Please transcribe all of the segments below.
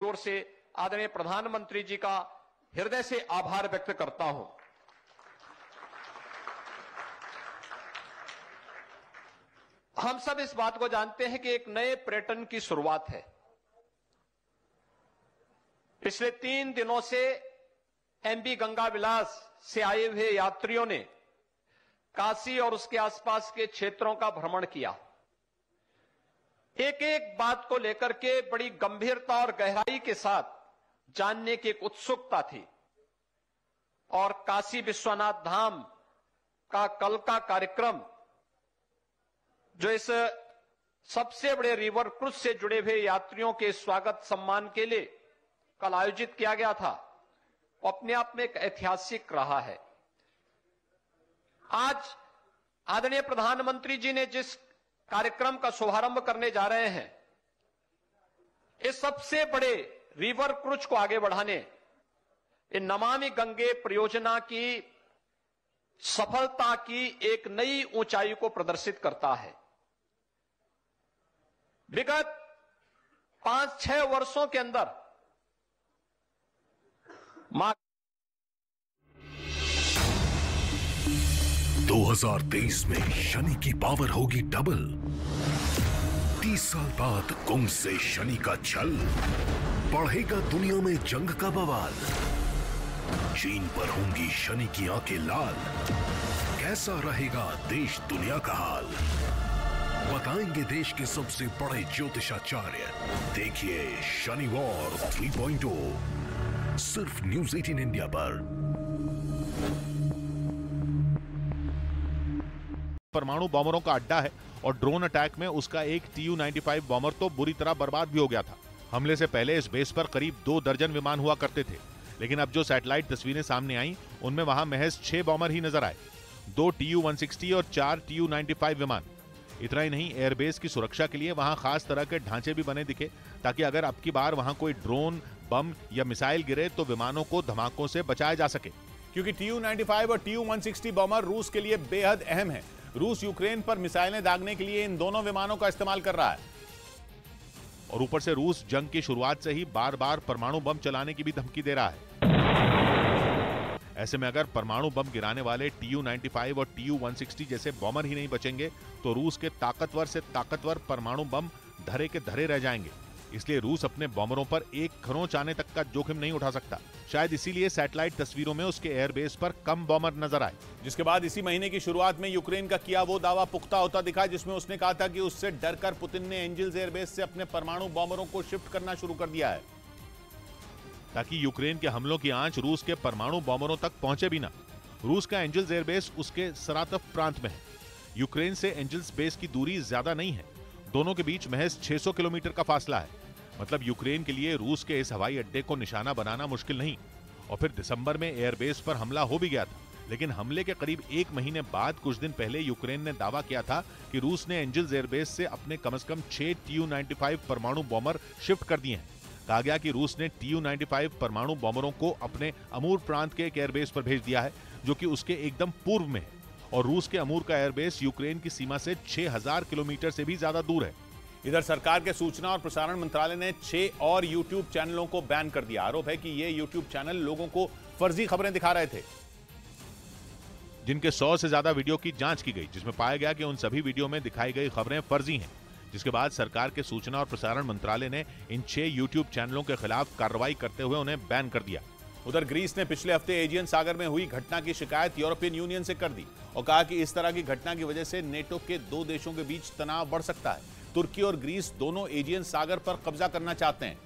ओर से आदरणीय प्रधानमंत्री जी का हृदय से आभार व्यक्त करता हूं। हम सब इस बात को जानते हैं कि एक नए पर्यटन की शुरुआत है। पिछले 3 दिनों से एमबी गंगा विलास से आए हुए यात्रियों ने काशी और उसके आसपास के क्षेत्रों का भ्रमण किया। एक एक बात को लेकर के बड़ी गंभीरता और गहराई के साथ जानने की एक उत्सुकता थी और काशी विश्वनाथ धाम का कल का कार्यक्रम, जो इस सबसे बड़े रिवर क्रूज से जुड़े हुए यात्रियों के स्वागत सम्मान के लिए कल आयोजित किया गया था, वो अपने आप में एक ऐतिहासिक रहा है। आज आदरणीय प्रधानमंत्री जी ने जिस कार्यक्रम का शुभारंभ करने जा रहे हैं, इस सबसे बड़े रिवर क्रूज को आगे बढ़ाने, इन नमामि गंगे परियोजना की सफलता की एक नई ऊंचाई को प्रदर्शित करता है। विगत 5-6 वर्षों के अंदर 2023 में शनि की पावर होगी डबल। 30 साल बाद कुंभ से शनि का छल, बढ़ेगा दुनिया में जंग का बवाल। चीन पर होंगी शनि की आंखें लाल, कैसा रहेगा देश दुनिया का हाल, बताएंगे देश के सबसे बड़े ज्योतिषाचार्य। देखिए शनि वॉर 3.0 सिर्फ न्यूज़ 18 इंडिया पर। परमाणु बॉम्बरों का अड्डा है और ड्रोन अटैक में उसका एक Tu-95 बॉम्बर तो बुरी तरह बर्बाद भी हो गया था। हमले से पहले इस बेस पर करीब 2 दर्जन विमान हुआ करते थे, लेकिन अब जो सैटेलाइट तस्वीरें सामने आई उनमें वहां महज 6 बॉम्बर ही नजर आए, 2 Tu-160 और 4 Tu-95 विमान। इतना ही नहीं, एयरबेस की सुरक्षा के लिए वहां खास तरह के ढांचे भी बने दिखे, ताकि अगर अब की बार वहां कोई ड्रोन, बम या मिसाइल गिरे तो विमानों को धमाकों से बचाया जा सके। क्योंकि Tu-95 और Tu-160 बॉम्बर रूस के लिए बेहद अहम है। रूस यूक्रेन पर मिसाइलें दागने के लिए इन दोनों विमानों का इस्तेमाल कर रहा है। और ऊपर से रूस जंग की शुरुआत से ही बार बार परमाणु बम चलाने की भी धमकी दे रहा है। ऐसे में अगर परमाणु बम गिराने वाले Tu-95 और Tu-160 जैसे बॉम्बर ही नहीं बचेंगे तो रूस के ताकतवर से ताकतवर परमाणु बम धरे के धरे रह जाएंगे। इसलिए रूस अपने बॉम्बरों पर एक खरोंच आने तक का जोखिम नहीं उठा सकता। शायद इसीलिए सैटेलाइट तस्वीरों में उसके एयरबेस पर कम बॉम्बर नजर आए। जिसके बाद इसी महीने की शुरुआत में यूक्रेन का किया वो दावा पुख्ता होता दिखा, जिसमें उसने कहा था कि उससे डरकर पुतिन ने एंजिल्स एयरबेस से अपने परमाणु बॉम्बरों को शिफ्ट करना शुरू कर दिया है, ताकि यूक्रेन के हमलों की आंच रूस के परमाणु बॉम्बरों तक पहुंचे भी ना। रूस का एंजिल्स एयरबेस उसके सरातव प्रांत में है। यूक्रेन से एंजिल्स बेस की दूरी ज्यादा नहीं है, दोनों के बीच महज 600 किलोमीटर का फासला है। मतलब यूक्रेन के लिए रूस के इस हवाई अड्डे को निशाना बनाना मुश्किल नहीं। और फिर दिसंबर में एयरबेस पर हमला हो भी गया था, लेकिन हमले के करीब 1 महीने बाद कुछ दिन पहले यूक्रेन ने दावा किया था कि रूस ने एंजिल्स एयरबेस से अपने कम से कम 6 Tu-95 परमाणु बॉम्बर शिफ्ट कर दिए हैं। कहा गया कि रूस ने Tu-95 परमाणु बॉम्बरों को अपने अमूर प्रांत के एक एयरबेस पर भेज दिया है, जो कि उसके एकदम पूर्व में है। और रूस के अमूर का एयरबेस यूक्रेन की सीमा से 6000 किलोमीटर से भी ज्यादा दूर है। इधर सरकार के सूचना और प्रसारण मंत्रालय ने 6 और यूट्यूब चैनलों को बैन कर दिया। आरोप है कि ये यूट्यूब चैनल लोगों को फर्जी खबरें दिखा रहे थे, जिनके 100 से ज्यादा वीडियो की जांच की गई, जिसमें पाया गया कि उन सभी वीडियो में दिखाई गई खबरें फर्जी हैं। जिसके बाद सरकार के सूचना और प्रसारण मंत्रालय ने इन 6 यूट्यूब चैनलों के खिलाफ कार्रवाई करते हुए उन्हें बैन कर दिया। उधर ग्रीस ने पिछले हफ्ते एजियन सागर में हुई घटना की शिकायत यूरोपियन यूनियन से कर दी और कहा कि इस तरह की घटना की वजह से नेटो के 2 देशों के बीच तनाव बढ़ सकता है। तुर्की और ग्रीस दोनों एजियन सागर पर कब्जा करना चाहते हैं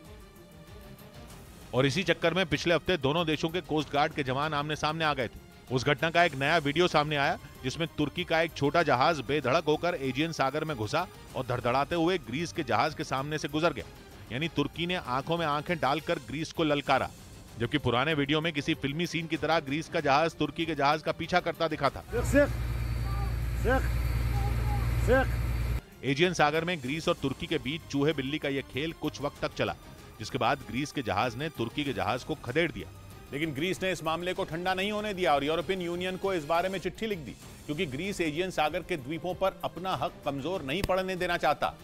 और इसी चक्कर में पिछले हफ्ते दोनों देशों के कोस्ट गार्ड के जवान आमने सामने आ गए थे। उस घटना का एक नया वीडियो सामने आया, जिसमें तुर्की का एक छोटा जहाज बेधड़क होकर एजियन सागर में घुसा और धड़धड़ाते हुए ग्रीस के जहाज के सामने से गुजर गया। यानी तुर्की ने आंखों में आंखें डालकर ग्रीस को ललकारा, जबकि पुराने वीडियो में किसी फिल्मी सीन की तरह ग्रीस का जहाज तुर्की के जहाज का पीछा करता दिखा था। एजियन सागर में ग्रीस और तुर्की के बीच चूहे बिल्ली का यह खेल कुछ वक्त तक चला, जिसके बाद ग्रीस के जहाज ने तुर्की के जहाज को खदेड़ दिया। लेकिन ग्रीस ने इस मामले को ठंडा नहीं होने दिया और यूरोपियन यूनियन को इस बारे में चिट्ठी लिख दी, क्योंकि ग्रीस एजियन सागर के द्वीपों पर अपना हक कमजोर नहीं पड़ने देना चाहता।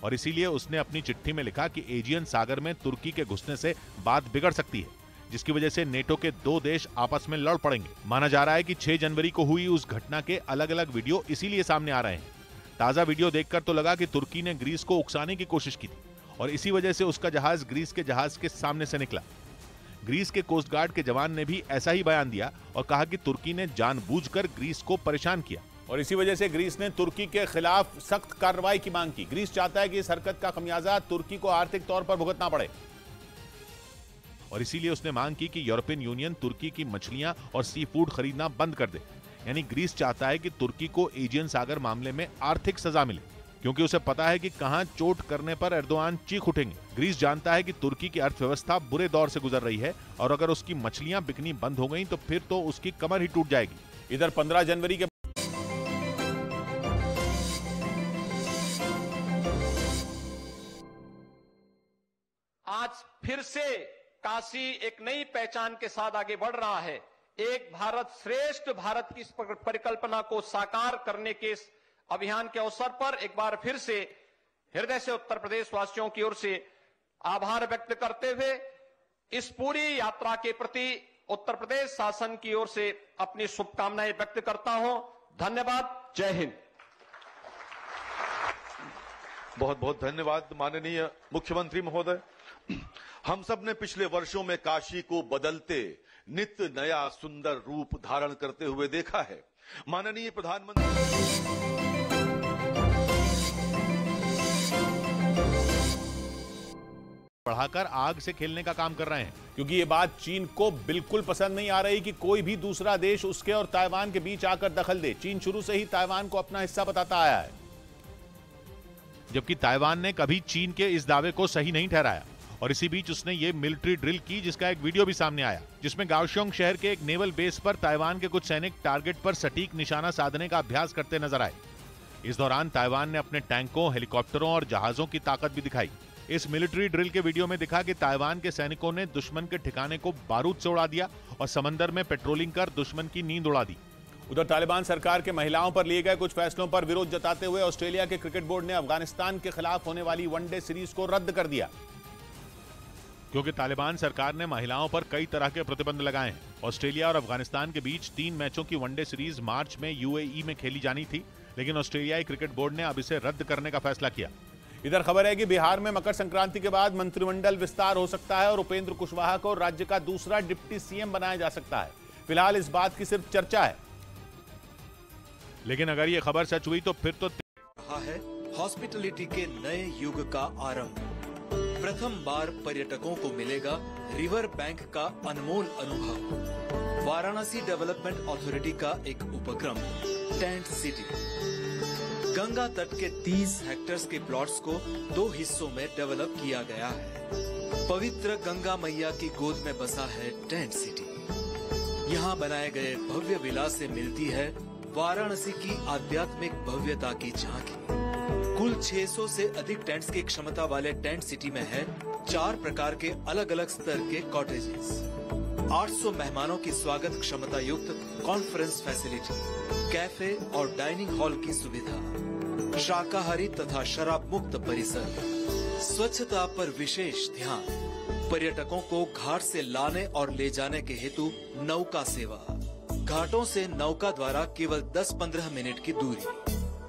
और इसीलिए उसने अपनी चिट्ठी में लिखा कि एजियन सागर में तुर्की के घुसने से बात बिगड़ सकती है, जिसकी वजह से नेटो के 2 देश आपस में लड़ पड़ेंगे। माना जा रहा है कि 6 जनवरी को हुई उस घटना के अलग अलग वीडियो इसीलिए सामने आ रहे हैं। ताजा वीडियो देखकर तो लगा कि तुर्की ने ग्रीस को उकसाने की कोशिश की थी और इसी वजह से उसका जहाज ग्रीस के जहाज के सामने से निकला। ग्रीस के कोस्ट गार्ड के जवान ने भी ऐसा ही बयान दिया और कहा कि तुर्की ने जानबूझकर ग्रीस को परेशान किया और इसी वजह से ग्रीस ने तुर्की के खिलाफ सख्त कार्रवाई की मांग की। ग्रीस चाहता है कि इस हरकत का खमियाजा तुर्की को आर्थिक तौर पर भुगतना पड़े और इसीलिए उसने मांग की कि यूरोपियन यूनियन तुर्की की मछलियां और सी फूड खरीदना बंद कर दे। यानी ग्रीस चाहता है कि तुर्की को एजियन सागर मामले में आर्थिक सजा मिले, क्योंकि उसे पता है कि कहां चोट करने पर एर्दोआन चीख उठेंगे। ग्रीस जानता है कि तुर्की की अर्थव्यवस्था बुरे दौर से गुजर रही है और अगर उसकी मछलियां बिकनी बंद हो गई तो फिर तो उसकी कमर ही टूट जाएगी। इधर 15 जनवरी के आज फिर से काशी एक नई पहचान के साथ आगे बढ़ रहा है। एक भारत श्रेष्ठ भारत की इस परिकल्पना को साकार करने के इस अभियान के अवसर पर एक बार फिर से हृदय से उत्तर प्रदेश वासियों की ओर से आभार व्यक्त करते हुए इस पूरी यात्रा के प्रति उत्तर प्रदेश शासन की ओर से अपनी शुभकामनाएं व्यक्त करता हूं। धन्यवाद। जय हिंद। बहुत बहुत धन्यवाद माननीय मुख्यमंत्री महोदय। हम सब ने पिछले वर्षों में काशी को बदलते नित्य नया सुंदर रूप धारण करते हुए देखा है। माननीय प्रधानमंत्री बढ़ाकर आग से खेलने का काम कर रहे हैं, क्योंकि ये बात चीन को बिल्कुल पसंद नहीं आ रही कि कोई भी दूसरा देश उसके और ताइवान के बीच आकर दखल दे। चीन शुरू से ही ताइवान को अपना हिस्सा बताता आया है, जबकि ताइवान ने कभी चीन के इस दावे को सही नहीं ठहराया। और इसी बीच उसने ये मिलिट्री ड्रिल की, जिसका एक वीडियो भी सामने आया, जिसमें गाओशोंग शहर के एक नेवल बेस पर ताइवान के कुछ सैनिक टारगेट पर सटीक निशाना साधने का अभ्यास करते नजर आए। इस दौरान ताइवान ने अपने टैंकों, हेलीकॉप्टरों और जहाजों की ताकत भी दिखाई। इस मिलिट्री ड्रिल के वीडियो में दिखा कि ताइवान के सैनिकों ने दुश्मन के ठिकाने को बारूद से उड़ा दिया और समंदर में पेट्रोलिंग कर दुश्मन की नींद उड़ा दी। उधर तालिबान सरकार के महिलाओं पर लिए गए कुछ फैसलों पर विरोध जताते हुए ऑस्ट्रेलिया के क्रिकेट बोर्ड ने अफगानिस्तान के खिलाफ होने वाली वनडे सीरीज को रद्द कर दिया, क्योंकि तालिबान सरकार ने महिलाओं पर कई तरह के प्रतिबंध लगाए हैं। ऑस्ट्रेलिया और अफगानिस्तान के बीच 3 मैचों की वनडे सीरीज मार्च में यूएई में खेली जानी थी, लेकिन ऑस्ट्रेलियाई क्रिकेट बोर्ड ने अब इसे रद्द करने का फैसला किया। इधर खबर है कि बिहार में मकर संक्रांति के बाद मंत्रिमंडल विस्तार हो सकता है और उपेंद्र कुशवाहा को राज्य का दूसरा डिप्टी सीएम बनाया जा सकता है। फिलहाल इस बात की सिर्फ चर्चा है, लेकिन अगर ये खबर सच हुई तो फिर तो रहा है हॉस्पिटलिटी के नए युग का आरंभ। प्रथम बार पर्यटकों को मिलेगा रिवर बैंक का अनमोल अनुभव। वाराणसी डेवलपमेंट अथॉरिटी का एक उपक्रम टेंट सिटी। गंगा तट के 30 हेक्टेयर्स के प्लॉट्स को 2 हिस्सों में डेवलप किया गया है। पवित्र गंगा मैया की गोद में बसा है टेंट सिटी। यहाँ बनाए गए भव्य विलास से मिलती है वाराणसी की आध्यात्मिक भव्यता की झांकी। कुल 600 से अधिक टेंट्स की क्षमता वाले टेंट सिटी में है 4 प्रकार के अलग अलग स्तर के कॉटेजेस, 800 मेहमानों की स्वागत क्षमता युक्त कॉन्फ्रेंस फैसिलिटी, कैफे और डाइनिंग हॉल की सुविधा, शाकाहारी तथा शराब मुक्त परिसर, स्वच्छता पर विशेष ध्यान, पर्यटकों को घाट से लाने और ले जाने के हेतु नौका सेवा, घाटों से नौका द्वारा केवल 10-15 मिनट की दूरी,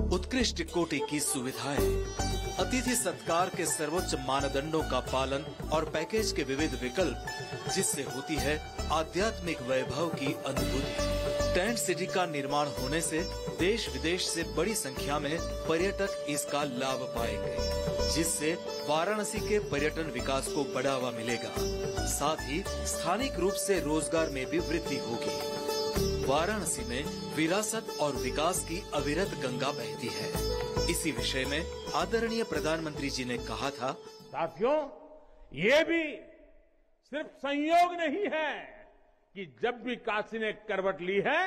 उत्कृष्ट कोटि की सुविधाएं, अतिथि सत्कार के सर्वोच्च मानदंडों का पालन और पैकेज के विविध विकल्प, जिससे होती है आध्यात्मिक वैभव की अनुभूति। टेंट सिटी का निर्माण होने से देश विदेश से बड़ी संख्या में पर्यटक इसका लाभ पाएंगे, जिससे वाराणसी के पर्यटन विकास को बढ़ावा मिलेगा। साथ ही स्थानिक रूप से रोजगार में भी वृद्धि होगी। वाराणसी में विरासत और विकास की अविरत गंगा बहती है। इसी विषय में आदरणीय प्रधानमंत्री जी ने कहा था, साथियों, ये भी सिर्फ संयोग नहीं है कि जब भी काशी ने करवट ली है,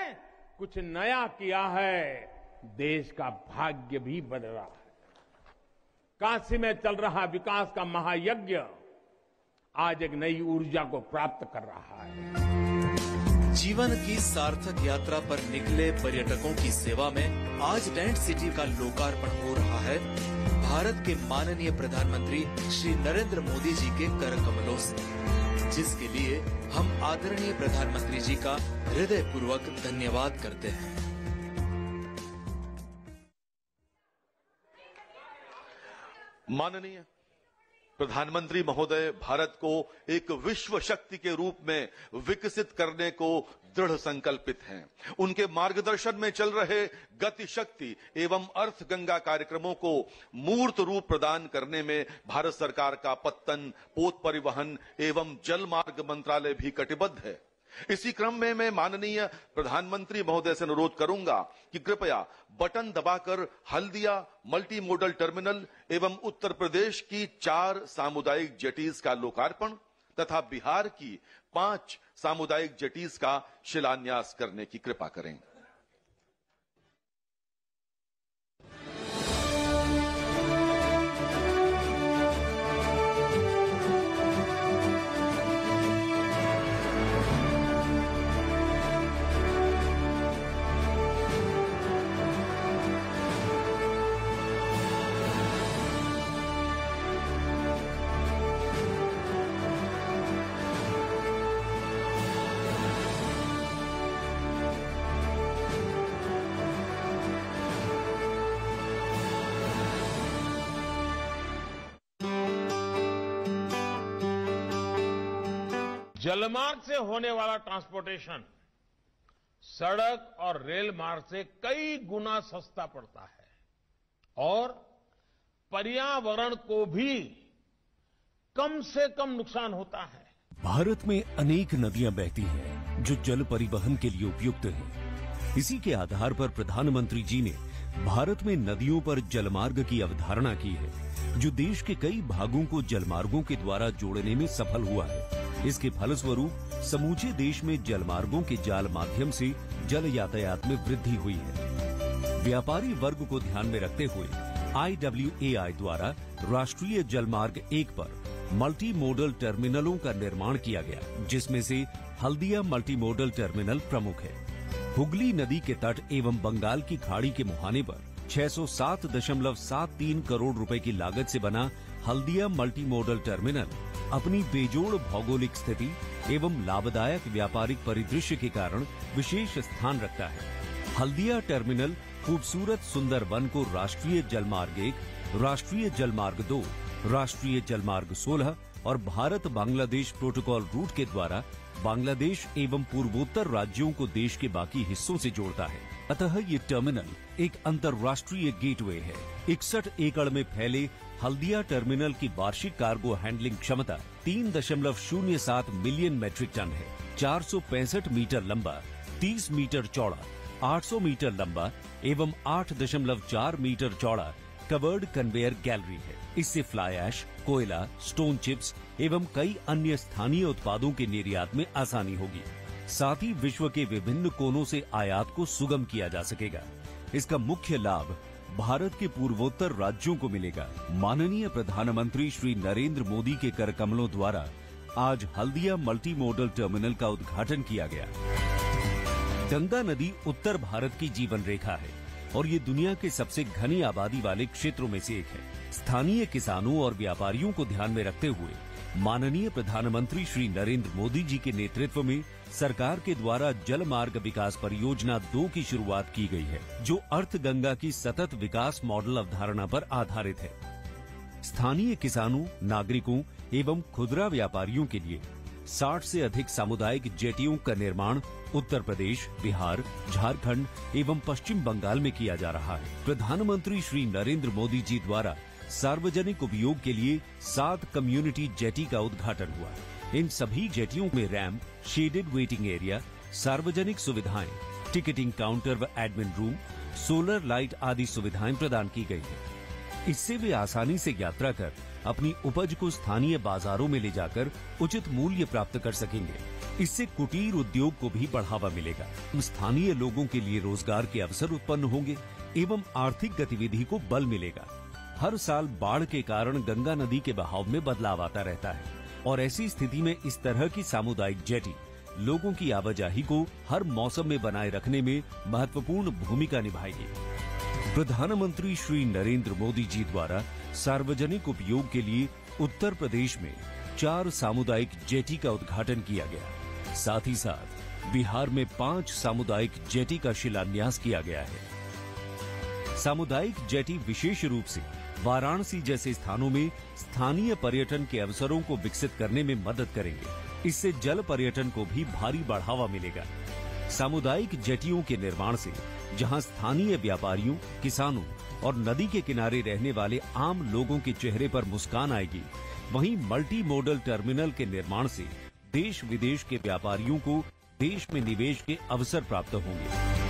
कुछ नया किया है, देश का भाग्य भी बदला है। काशी में चल रहा विकास का महायज्ञ आज एक नई ऊर्जा को प्राप्त कर रहा है। जीवन की सार्थक यात्रा पर निकले पर्यटकों की सेवा में आज टेंट सिटी का लोकार्पण हो रहा है भारत के माननीय प्रधानमंत्री श्री नरेंद्र मोदी जी के कर कमलों से, जिसके लिए हम आदरणीय प्रधानमंत्री जी का हृदयपूर्वक धन्यवाद करते हैं। माननीय प्रधानमंत्री महोदय भारत को एक विश्व शक्ति के रूप में विकसित करने को दृढ़ संकल्पित हैं। उनके मार्गदर्शन में चल रहे गति शक्ति एवं अर्थ गंगा कार्यक्रमों को मूर्त रूप प्रदान करने में भारत सरकार का पत्तन, पोत परिवहन एवं जल मार्ग मंत्रालय भी कटिबद्ध है। इसी क्रम में मैं माननीय प्रधानमंत्री महोदय से अनुरोध करूंगा कि कृपया बटन दबाकर हल्दिया मल्टी मॉडल टर्मिनल एवं उत्तर प्रदेश की 4 सामुदायिक जेटीज का लोकार्पण तथा बिहार की 5 सामुदायिक जेटीज का शिलान्यास करने की कृपा करें। जलमार्ग से होने वाला ट्रांसपोर्टेशन सड़क और रेल मार्ग से कई गुना सस्ता पड़ता है और पर्यावरण को भी कम से कम नुकसान होता है। भारत में अनेक नदियां बहती हैं जो जल परिवहन के लिए उपयुक्त हैं। इसी के आधार पर प्रधानमंत्री जी ने भारत में नदियों पर जलमार्ग की अवधारणा की है, जो देश के कई भागों को जलमार्गों के द्वारा जोड़ने में सफल हुआ है। इसके फलस्वरूप समूचे देश में जलमार्गों के जाल माध्यम से जल यातायात में वृद्धि हुई है। व्यापारी वर्ग को ध्यान में रखते हुए IWAI द्वारा राष्ट्रीय जलमार्ग 1 पर मल्टी मोडल टर्मिनलों का निर्माण किया गया, जिसमें से हल्दिया मल्टी मोडल टर्मिनल प्रमुख है। हुगली नदी के तट एवं बंगाल की खाड़ी के मुहाने पर 607.73 करोड़ रुपए की लागत से बना हल्दिया मल्टी मोडल टर्मिनल अपनी बेजोड़ भौगोलिक स्थिति एवं लाभदायक व्यापारिक परिदृश्य के कारण विशेष स्थान रखता है। हल्दिया टर्मिनल खूबसूरत सुंदर वन को राष्ट्रीय जलमार्ग 1, राष्ट्रीय जलमार्ग 2, राष्ट्रीय जलमार्ग 16 और भारत बांग्लादेश प्रोटोकॉल रूट के द्वारा बांग्लादेश एवं पूर्वोत्तर राज्यों को देश के बाकी हिस्सों से जोड़ता है। अतः ये टर्मिनल एक अंतर्राष्ट्रीय गेटवे है। 61 एकड़ में फैले हल्दिया टर्मिनल की वार्षिक कार्गो हैंडलिंग क्षमता 3.07 मिलियन मैट्रिक टन है। 465 मीटर लंबा, 30 मीटर चौड़ा, 800 मीटर लंबा एवं 8.4 मीटर चौड़ा कवर्ड कन्वेयर गैलरी है। इससे फ्लाई ऐश, कोयला, स्टोन चिप्स एवं कई अन्य स्थानीय उत्पादों के निर्यात में आसानी होगी। साथ ही विश्व के विभिन्न कोनों से आयात को सुगम किया जा सकेगा। इसका मुख्य लाभ भारत के पूर्वोत्तर राज्यों को मिलेगा। माननीय प्रधानमंत्री श्री नरेंद्र मोदी के कर कमलों द्वारा आज हल्दिया मल्टी मोडल टर्मिनल का उद्घाटन किया गया। गंगा नदी उत्तर भारत की जीवन रेखा है और ये दुनिया के सबसे घनी आबादी वाले क्षेत्रों में से एक है। स्थानीय किसानों और व्यापारियों को ध्यान में रखते हुए माननीय प्रधानमंत्री श्री नरेंद्र मोदी जी के नेतृत्व में सरकार के द्वारा जल मार्ग विकास परियोजना 2 की शुरुआत की गई है, जो अर्थ गंगा की सतत विकास मॉडल अवधारणा पर आधारित है। स्थानीय किसानों, नागरिकों एवं खुदरा व्यापारियों के लिए 60 से अधिक सामुदायिक जेटियों का निर्माण उत्तर प्रदेश, बिहार, झारखंड एवं पश्चिम बंगाल में किया जा रहा है। प्रधानमंत्री श्री नरेंद्र मोदी जी द्वारा सार्वजनिक उपयोग के लिए 7 कम्युनिटी जेटी का उद्घाटन हुआ। इन सभी जेटियों में रैंप, शेडेड वेटिंग एरिया, सार्वजनिक सुविधाएं, टिकटिंग काउंटर व एडमिन रूम, सोलर लाइट आदि सुविधाएं प्रदान की गई है। इससे वे आसानी से यात्रा कर अपनी उपज को स्थानीय बाजारों में ले जाकर उचित मूल्य प्राप्त कर सकेंगे। इससे कुटीर उद्योग को भी बढ़ावा मिलेगा। स्थानीय लोगों के लिए रोजगार के अवसर उत्पन्न होंगे एवं आर्थिक गतिविधि को बल मिलेगा। हर साल बाढ़ के कारण गंगा नदी के बहाव में बदलाव आता रहता है और ऐसी स्थिति में इस तरह की सामुदायिक जेटी लोगों की आवाजाही को हर मौसम में बनाए रखने में महत्वपूर्ण भूमिका निभाएगी। प्रधानमंत्री श्री नरेंद्र मोदी जी द्वारा सार्वजनिक उपयोग के लिए उत्तर प्रदेश में 4 सामुदायिक जेटी का उद्घाटन किया गया। साथ ही साथ बिहार में 5 सामुदायिक जेटी का शिलान्यास किया गया है। सामुदायिक जेटी विशेष रूप से वाराणसी जैसे स्थानों में स्थानीय पर्यटन के अवसरों को विकसित करने में मदद करेंगे। इससे जल पर्यटन को भी भारी बढ़ावा मिलेगा। सामुदायिक जेटियों के निर्माण से जहां स्थानीय व्यापारियों, किसानों और नदी के किनारे रहने वाले आम लोगों के चेहरे पर मुस्कान आएगी, वहीं मल्टी मॉडल टर्मिनल के निर्माण से देश विदेश के व्यापारियों को देश में निवेश के अवसर प्राप्त होंगे।